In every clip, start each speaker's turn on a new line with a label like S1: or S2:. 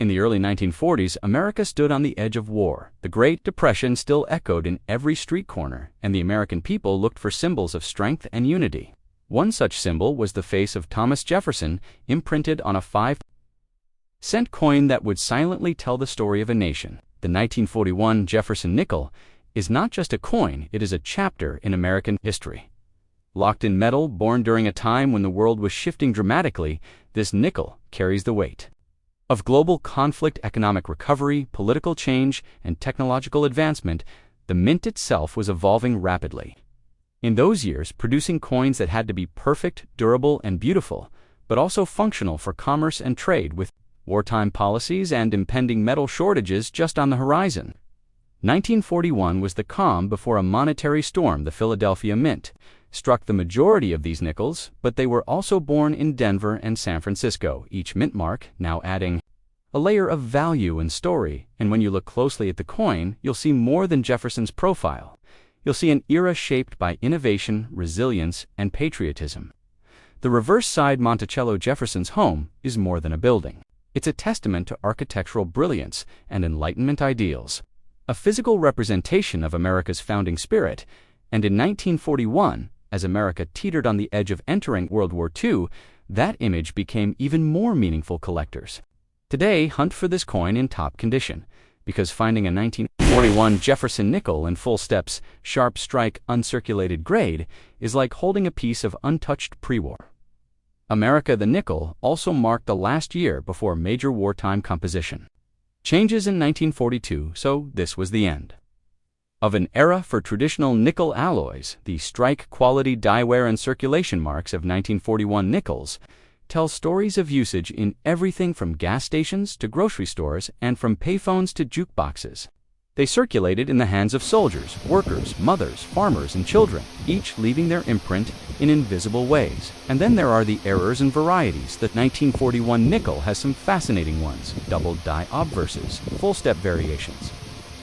S1: In the early 1940s, America stood on the edge of war. The Great Depression still echoed in every street corner, and the American people looked for symbols of strength and unity. One such symbol was the face of Thomas Jefferson, imprinted on a 5-cent coin that would silently tell the story of a nation. The 1941 Jefferson Nickel is not just a coin, it is a chapter in American history. Locked in metal, born during a time when the world was shifting dramatically, this nickel carries the weight of global conflict, economic recovery, political change, and technological advancement. The mint itself was evolving rapidly. In those years, producing coins that had to be perfect, durable, and beautiful, but also functional for commerce and trade, with wartime policies and impending metal shortages just on the horizon. 1941 was the calm before a monetary storm. The Philadelphia Mint struck the majority of these nickels, but they were also born in Denver and San Francisco, each mint mark now adding a layer of value and story. And when you look closely at the coin, you'll see more than Jefferson's profile. You'll see an era shaped by innovation, resilience, and patriotism. The reverse side, Monticello, Jefferson's home, is more than a building. It's a testament to architectural brilliance and Enlightenment ideals, a physical representation of America's founding spirit. And in 1941, as America teetered on the edge of entering World War II, that image became even more meaningful. Collectors today hunt for this coin in top condition, because finding a 1941 Jefferson nickel in full steps, sharp strike, uncirculated grade is like holding a piece of untouched pre-war America. The nickel also marked the last year before major wartime composition changes in 1942, so this was the end of an era for traditional nickel alloys. The strike, quality, die wear, and circulation marks of 1941 nickels tell stories of usage in everything from gas stations to grocery stores and from payphones to jukeboxes. They circulated in the hands of soldiers, workers, mothers, farmers, and children, each leaving their imprint in invisible ways. And then there are the errors and varieties. The 1941 nickel has some fascinating ones: double die obverses, full step variations,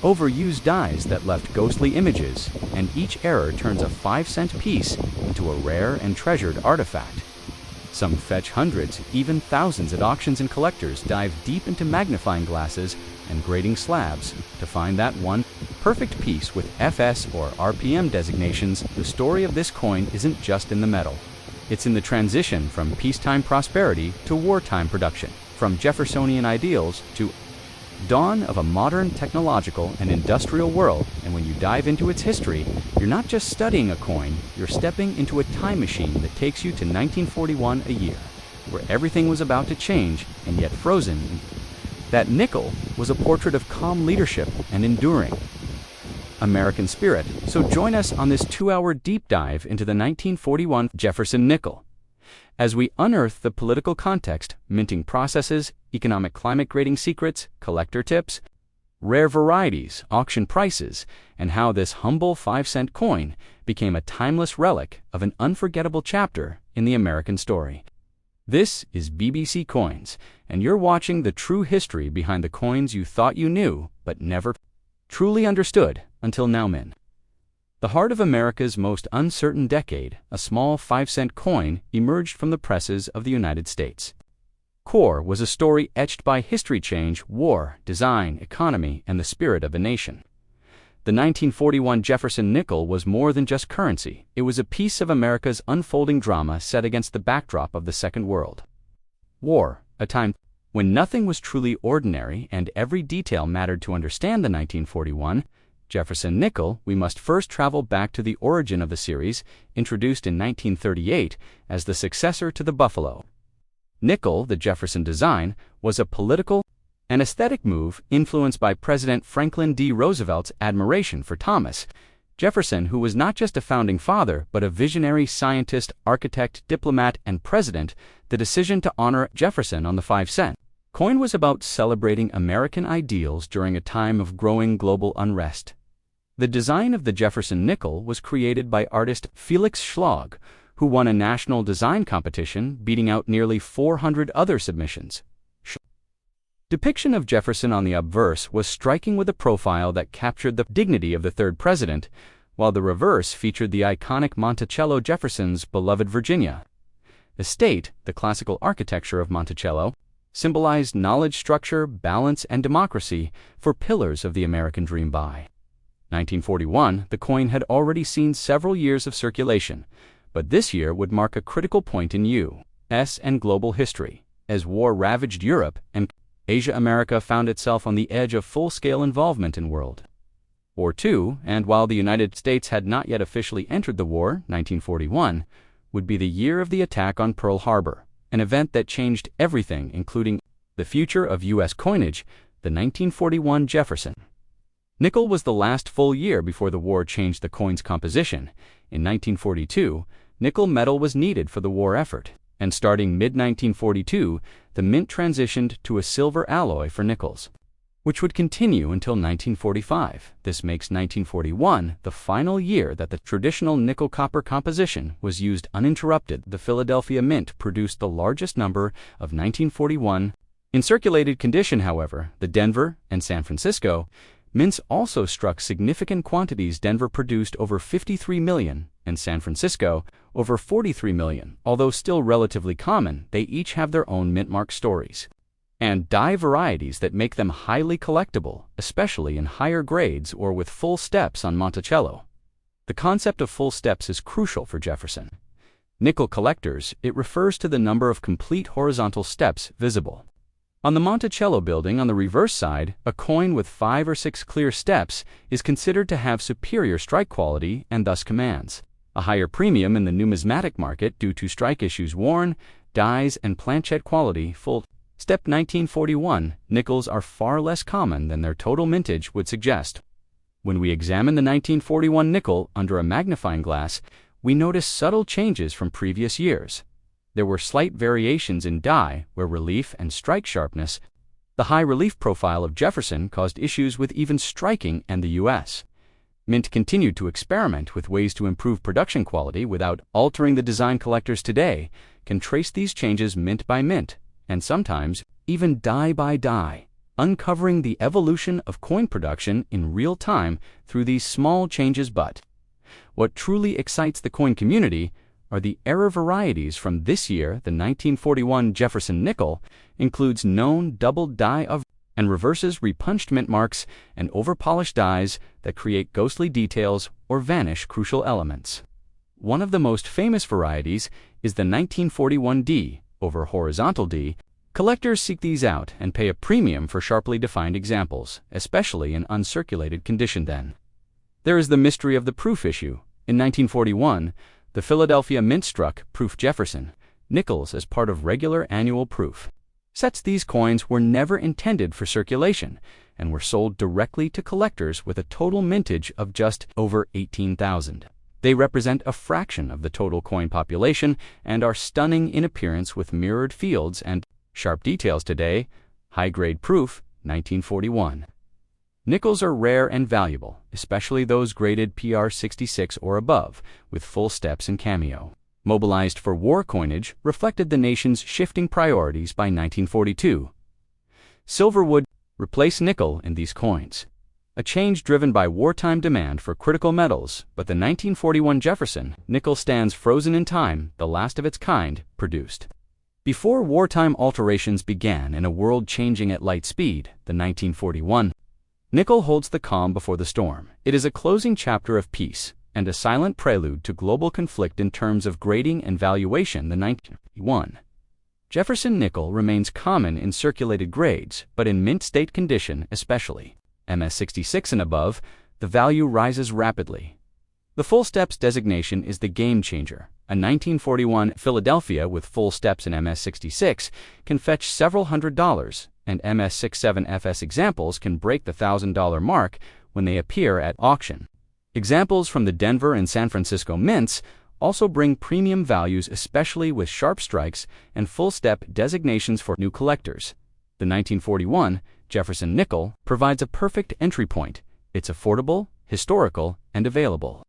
S1: overused dies that left ghostly images, and each error turns a 5-cent piece into a rare and treasured artifact. Some fetch hundreds, even thousands at auctions, and collectors dive deep into magnifying glasses and grading slabs to find that one perfect piece with FS or RPM designations. The story of this coin isn't just in the metal. It's in the transition from peacetime prosperity to wartime production, from Jeffersonian ideals to dawn of a modern technological and industrial world. And when you dive into its history, you're not just studying a coin, you're stepping into a time machine that takes you to 1941, a year where everything was about to change and yet frozen. That nickel was a portrait of calm leadership and enduring American spirit. So join us on this 2-hour deep dive into the 1941 Jefferson Nickel, as we unearth the political context, minting processes, economic climate grading secrets, collector tips, rare varieties, auction prices, and how this humble 5-cent coin became a timeless relic of an unforgettable chapter in the American story. This is BBC Coins, and you're watching the true history behind the coins you thought you knew but never truly understood until now. The heart of America's most uncertain decade, a small 5-cent coin emerged from the presses of the United States. Core was a story etched by history, change, war, design, economy, and the spirit of a nation. The 1941 Jefferson Nickel was more than just currency. It was a piece of America's unfolding drama set against the backdrop of the Second World War, a time when nothing was truly ordinary and every detail mattered. To understand the 1941 Jefferson Nickel, we must first travel back to the origin of the series, introduced in 1938 as the successor to the Buffalo Nickel. The Jefferson design was a political and aesthetic move influenced by President Franklin D. Roosevelt's admiration for Thomas Jefferson, who was not just a founding father but a visionary scientist, architect, diplomat, and president. The decision to honor Jefferson on the 5-cent coin was about celebrating American ideals during a time of growing global unrest. The design of the Jefferson Nickel was created by artist Felix Schlag, who won a national design competition, beating out nearly 400 other submissions. Depiction of Jefferson on the obverse was striking, with a profile that captured the dignity of the third president, while the reverse featured the iconic Monticello, Jefferson's beloved Virginia estate. The classical architecture of Monticello symbolized knowledge, structure, balance, and democracy for pillars of the American dream. By 1941, the coin had already seen several years of circulation, but this year would mark a critical point in U.S. and global history. As war ravaged Europe and Asia, America found itself on the edge of full-scale involvement in World War II, and while the United States had not yet officially entered the war, 1941 would be the year of the attack on Pearl Harbor, an event that changed everything, including the future of U.S. coinage. The 1941 Jefferson Nickel was the last full year before the war changed the coin's composition. In 1942, nickel metal was needed for the war effort, and starting mid-1942, the mint transitioned to a silver alloy for nickels, which would continue until 1945. This makes 1941 the final year that the traditional nickel-copper composition was used uninterrupted. The Philadelphia Mint produced the largest number of 1941 in circulated condition. However, the Denver and San Francisco mints also struck significant quantities. Denver produced over 53 million, and San Francisco over 43 million. Although still relatively common, they each have their own mint mark stories and die varieties that make them highly collectible, especially in higher grades or with full steps on Monticello. The concept of full steps is crucial for Jefferson Nickel collectors. It refers to the number of complete horizontal steps visible on the Monticello building. On the reverse side, a coin with 5 or 6 clear steps is considered to have superior strike quality and thus commands a higher premium in the numismatic market due to strike issues. Worn, dies, and planchette quality. Full Step 1941 nickels are far less common than their total mintage would suggest. When we examine the 1941 nickel under a magnifying glass, we notice subtle changes from previous years. There were slight variations in die, where relief and strike sharpness. The high relief profile of Jefferson caused issues with even striking, and the U.S. Mint continued to experiment with ways to improve production quality without altering the design. Collectors today can trace these changes mint by mint, and sometimes even die by die, uncovering the evolution of coin production in real time through these small changes. But what truly excites the coin community are the error varieties from this year. The 1941 Jefferson Nickel includes known double die of and reverses repunched mint marks and overpolished dies that create ghostly details or vanish crucial elements. One of the most famous varieties is the 1941 D over horizontal D. Collectors seek these out and pay a premium for sharply defined examples, especially in uncirculated condition. Then there is the mystery of the proof issue. In 1941, the Philadelphia Mint struck proof Jefferson nickels as part of regular annual proof sets. These coins were never intended for circulation and were sold directly to collectors with a total mintage of just over 18,000. They represent a fraction of the total coin population and are stunning in appearance with mirrored fields and sharp details. Today, high-grade proof 1941 nickels are rare and valuable, especially those graded PR 66 or above, with full steps and cameo. Mobilized for war coinage, reflected the nation's shifting priorities. By 1942, silver would replace nickel in these coins, a change driven by wartime demand for critical metals. But the 1941 Jefferson Nickel stands frozen in time, the last of its kind produced before wartime alterations began in a world changing at light speed. The 1941 Nickel holds the calm before the storm. It is a closing chapter of peace and a silent prelude to global conflict in terms of grading and valuation. The 1941 Jefferson Nickel remains common in circulated grades, but in mint state condition, especially MS66 and above, the value rises rapidly. The full steps designation is the game changer. A 1941 Philadelphia with full steps in MS66 can fetch several $100s, and MS67 FS examples can break the $1,000 mark when they appear at auction. Examples from the Denver and San Francisco mints also bring premium values, especially with sharp strikes and full step designations for new collectors. The 1941 Jefferson Nickel provides a perfect entry point. It's affordable, historical, and available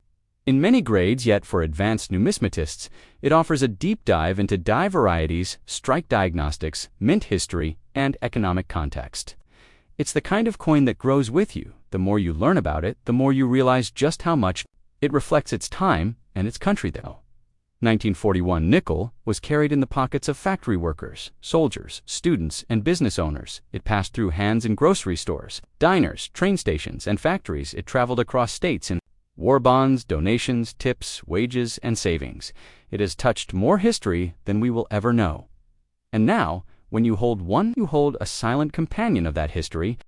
S1: in many grades, yet for advanced numismatists, it offers a deep dive into die varieties, strike diagnostics, mint history, and economic context. It's the kind of coin that grows with you. The more you learn about it, the more you realize just how much it reflects its time and its country, though. 1941 nickel was carried in the pockets of factory workers, soldiers, students, and business owners. It passed through hands in grocery stores, diners, train stations, and factories. It traveled across states in war bonds, donations, tips, wages, and savings. It has touched more history than we will ever know. And now, when you hold one, you hold a silent companion of that history,